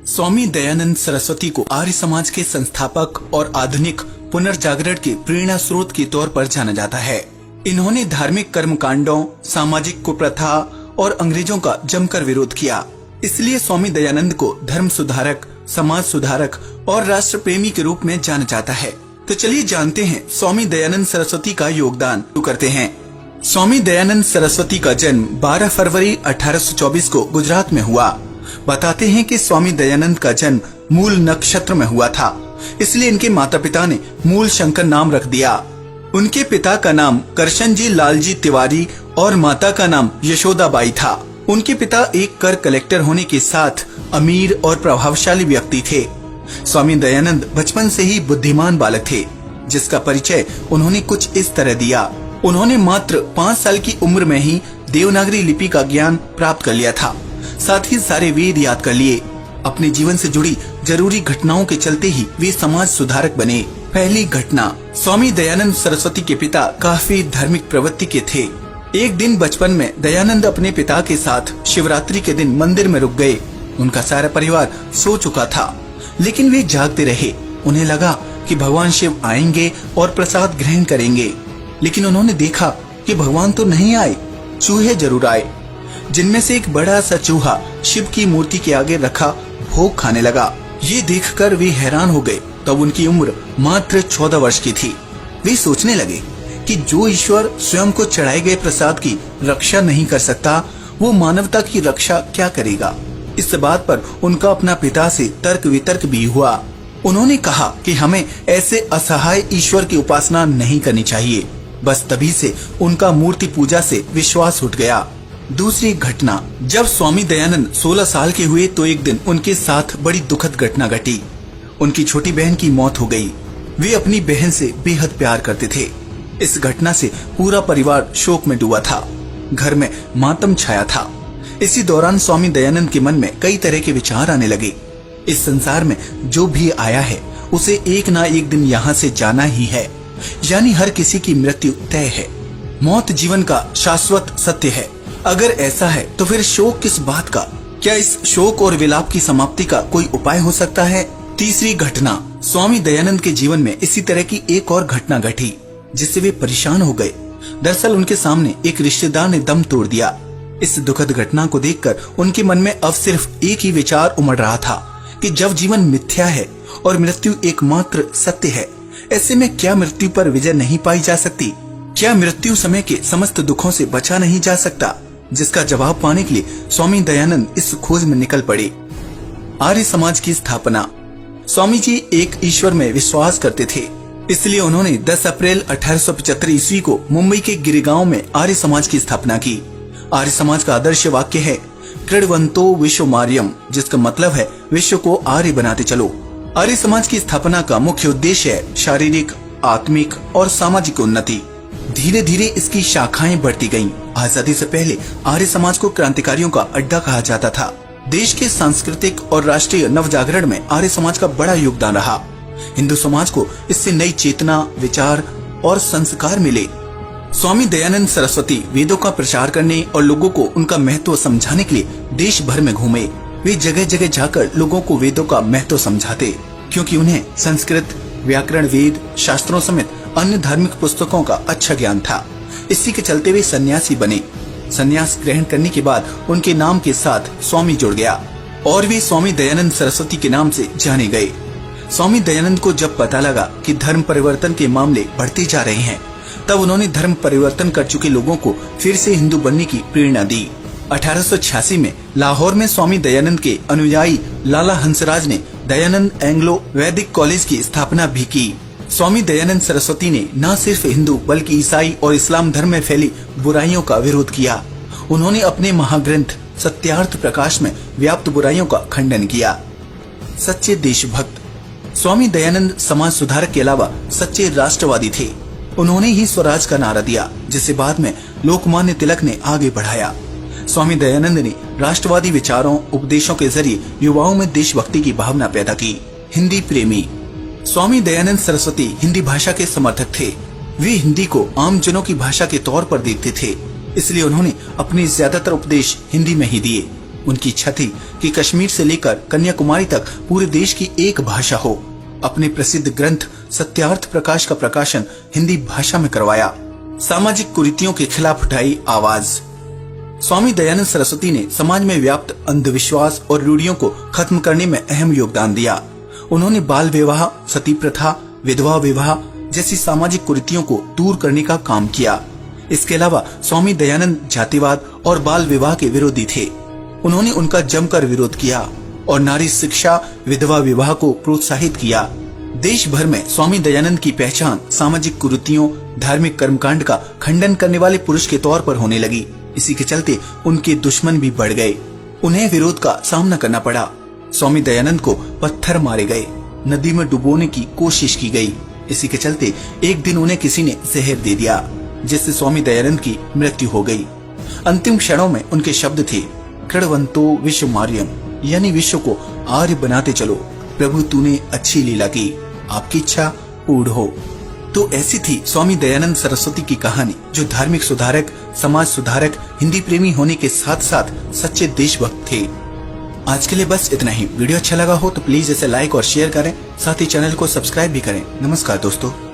स्वामी दयानंद सरस्वती को आर्य समाज के संस्थापक और आधुनिक पुनर्जागरण के प्रेरणा स्रोत के तौर पर जाना जाता है। इन्होंने धार्मिक कर्मकांडों, सामाजिक कुप्रथा और अंग्रेजों का जमकर विरोध किया। इसलिए स्वामी दयानंद को धर्म सुधारक, समाज सुधारक और राष्ट्र प्रेमी के रूप में जाना जाता है। तो चलिए जानते हैं स्वामी दयानंद सरस्वती का योगदान। शुरू करते हैं। स्वामी दयानंद सरस्वती का जन्म 12 फरवरी 1824 को गुजरात में हुआ। बताते हैं कि स्वामी दयानंद का जन्म मूल नक्षत्र में हुआ था, इसलिए इनके माता पिता ने मूल शंकर नाम रख दिया। उनके पिता का नाम करशनजी लालजी तिवारी और माता का नाम यशोदाबाई था। उनके पिता एक कर कलेक्टर होने के साथ अमीर और प्रभावशाली व्यक्ति थे। स्वामी दयानंद बचपन से ही बुद्धिमान बालक थे, जिसका परिचय उन्होंने कुछ इस तरह दिया। उन्होंने मात्र 5 साल की उम्र में ही देवनागरी लिपि का ज्ञान प्राप्त कर लिया था, साथ ही सारे वेद याद कर लिए। अपने जीवन से जुड़ी जरूरी घटनाओं के चलते ही वे समाज सुधारक बने। पहली घटना, स्वामी दयानंद सरस्वती के पिता काफी धार्मिक प्रवृत्ति के थे। एक दिन बचपन में दयानंद अपने पिता के साथ शिवरात्रि के दिन मंदिर में रुक गए। उनका सारा परिवार सो चुका था, लेकिन वे जागते रहे। उन्हें लगा कि भगवान शिव आएंगे और प्रसाद ग्रहण करेंगे, लेकिन उन्होंने देखा कि भगवान तो नहीं आए, चूहे जरूर आए, जिनमें से एक बड़ा सा चूहा शिव की मूर्ति के आगे रखा भोग खाने लगा। ये देखकर वे हैरान हो गए। तब उनकी उम्र मात्र 14 वर्ष की थी। वे सोचने लगे कि जो ईश्वर स्वयं को चढ़ाए गए प्रसाद की रक्षा नहीं कर सकता, वो मानवता की रक्षा क्या करेगा। इस बात पर उनका अपना पिता से तर्क वितर्क भी हुआ। उन्होंने कहा कि हमें ऐसे असहाय ईश्वर की उपासना नहीं करनी चाहिए। बस तभी से उनका मूर्ति पूजा से विश्वास उठ गया। दूसरी घटना, जब स्वामी दयानंद 16 साल के हुए तो एक दिन उनके साथ बड़ी दुखद घटना घटी। उनकी छोटी बहन की मौत हो गई। वे अपनी बहन से बेहद प्यार करते थे। इस घटना से पूरा परिवार शोक में डूबा था। घर में मातम छाया था। इसी दौरान स्वामी दयानंद के मन में कई तरह के विचार आने लगे। इस संसार में जो भी आया है उसे एक ना एक दिन यहाँ से जाना ही है, यानी हर किसी की मृत्यु तय है। मौत जीवन का शाश्वत सत्य है। अगर ऐसा है तो फिर शोक किस बात का? क्या इस शोक और विलाप की समाप्ति का कोई उपाय हो सकता है? तीसरी घटना, स्वामी दयानंद के जीवन में इसी तरह की एक और घटना घटी, जिससे वे परेशान हो गए। दरअसल उनके सामने एक रिश्तेदार ने दम तोड़ दिया। इस दुखद घटना को देखकर उनके मन में अब सिर्फ एक ही विचार उमड़ रहा था कि जब जीवन मिथ्या है और मृत्यु एकमात्र सत्य है, ऐसे में क्या मृत्यु पर विजय नहीं पाई जा सकती? क्या मृत्यु समय के समस्त दुखों से बचा नहीं जा सकता? जिसका जवाब पाने के लिए स्वामी दयानंद इस खोज में निकल पड़े। आर्य समाज की स्थापना। स्वामी जी एक ईश्वर में विश्वास करते थे, इसलिए उन्होंने 10 अप्रैल 1875 ईस्वी को मुंबई के गिरिगांव में आर्य समाज की स्थापना की। आर्य समाज का आदर्श वाक्य है कृण्वन्तो विश्वमार्यम, जिसका मतलब है विश्व को आर्य बनाते चलो। आर्य समाज की स्थापना का मुख्य उद्देश्य है शारीरिक, आत्मिक और सामाजिक उन्नति। धीरे धीरे इसकी शाखाएं बढ़ती गईं। आजादी से पहले आर्य समाज को क्रांतिकारियों का अड्डा कहा जाता था। देश के सांस्कृतिक और राष्ट्रीय नवजागरण में आर्य समाज का बड़ा योगदान रहा। हिंदू समाज को इससे नई चेतना, विचार और संस्कार मिले। स्वामी दयानंद सरस्वती वेदों का प्रचार करने और लोगों को उनका महत्व समझाने के लिए देश भर में घूमे। वे जगह जगह जाकर लोगों को वेदों का महत्व समझाते, क्योंकि उन्हें संस्कृत, व्याकरण, वेद, शास्त्रों समेत अन्य धार्मिक पुस्तकों का अच्छा ज्ञान था। इसी के चलते वे सन्यासी बने। सन्यास ग्रहण करने के बाद उनके नाम के साथ स्वामी जुड़ गया और वे स्वामी दयानंद सरस्वती के नाम से जाने गए। स्वामी दयानंद को जब पता लगा कि धर्म परिवर्तन के मामले बढ़ते जा रहे हैं, तब उन्होंने धर्म परिवर्तन कर चुके लोगों को फिर से हिंदू बनने की प्रेरणा दी। 1886 में लाहौर में स्वामी दयानंद के अनुयायी लाला हंसराज ने दयानंद एंग्लो वैदिक कॉलेज की स्थापना भी की। स्वामी दयानंद सरस्वती ने न सिर्फ हिंदू बल्कि ईसाई और इस्लाम धर्म में फैली बुराइयों का विरोध किया। उन्होंने अपने महाग्रंथ सत्यार्थ प्रकाश में व्याप्त बुराइयों का खंडन किया। सच्चे देशभक्त। स्वामी दयानंद समाज सुधारक के अलावा सच्चे राष्ट्रवादी थे। उन्होंने ही स्वराज का नारा दिया, जिसे बाद में लोकमान्य तिलक ने आगे बढ़ाया। स्वामी दयानंद ने राष्ट्रवादी विचारों, उपदेशों के जरिए युवाओं में देशभक्ति की भावना पैदा की। हिंदी प्रेमी। स्वामी दयानंद सरस्वती हिंदी भाषा के समर्थक थे। वे हिंदी को आम जनों की भाषा के तौर पर देखते थे, इसलिए उन्होंने अपने ज्यादातर उपदेश हिंदी में ही दिए। उनकी इच्छा थी कि कश्मीर से लेकर कन्याकुमारी तक पूरे देश की एक भाषा हो। अपने प्रसिद्ध ग्रंथ सत्यार्थ प्रकाश का प्रकाशन हिंदी भाषा में करवाया। सामाजिक कुरीतियों के खिलाफ उठाई आवाज। स्वामी दयानंद सरस्वती ने समाज में व्याप्त अंधविश्वास और रूढ़ियों को खत्म करने में अहम योगदान दिया। उन्होंने बाल विवाह, सती प्रथा, विधवा विवाह जैसी सामाजिक कुरीतियों को दूर करने का काम किया। इसके अलावा स्वामी दयानंद जातिवाद और बाल विवाह के विरोधी थे। उन्होंने उनका जमकर विरोध किया और नारी शिक्षा, विधवा विवाह को प्रोत्साहित किया। देश भर में स्वामी दयानंद की पहचान सामाजिक कुरीतियों, धार्मिक कर्मकांड का खंडन करने वाले पुरुष के तौर पर होने लगी। इसी के चलते उनके दुश्मन भी बढ़ गए। उन्हें विरोध का सामना करना पड़ा। स्वामी दयानंद को पत्थर मारे गए, नदी में डुबोने की कोशिश की गई। इसी के चलते एक दिन उन्हें किसी ने जहर दे दिया, जिससे स्वामी दयानंद की मृत्यु हो गई। अंतिम क्षणों में उनके शब्द थे, कृणवंतो विश्व मार्यम, यानी विश्व को आर्य बनाते चलो। प्रभु तूने अच्छी लीला की, आपकी इच्छा पूर्ण हो। तो ऐसी थी स्वामी दयानंद सरस्वती की कहानी, जो धार्मिक सुधारक, समाज सुधारक, हिंदी प्रेमी होने के साथ साथ सच्चे देशभक्त थे। आज के लिए बस इतना ही। वीडियो अच्छा लगा हो तो प्लीज इसे लाइक और शेयर करें, साथ ही चैनल को सब्सक्राइब भी करें। नमस्कार दोस्तों।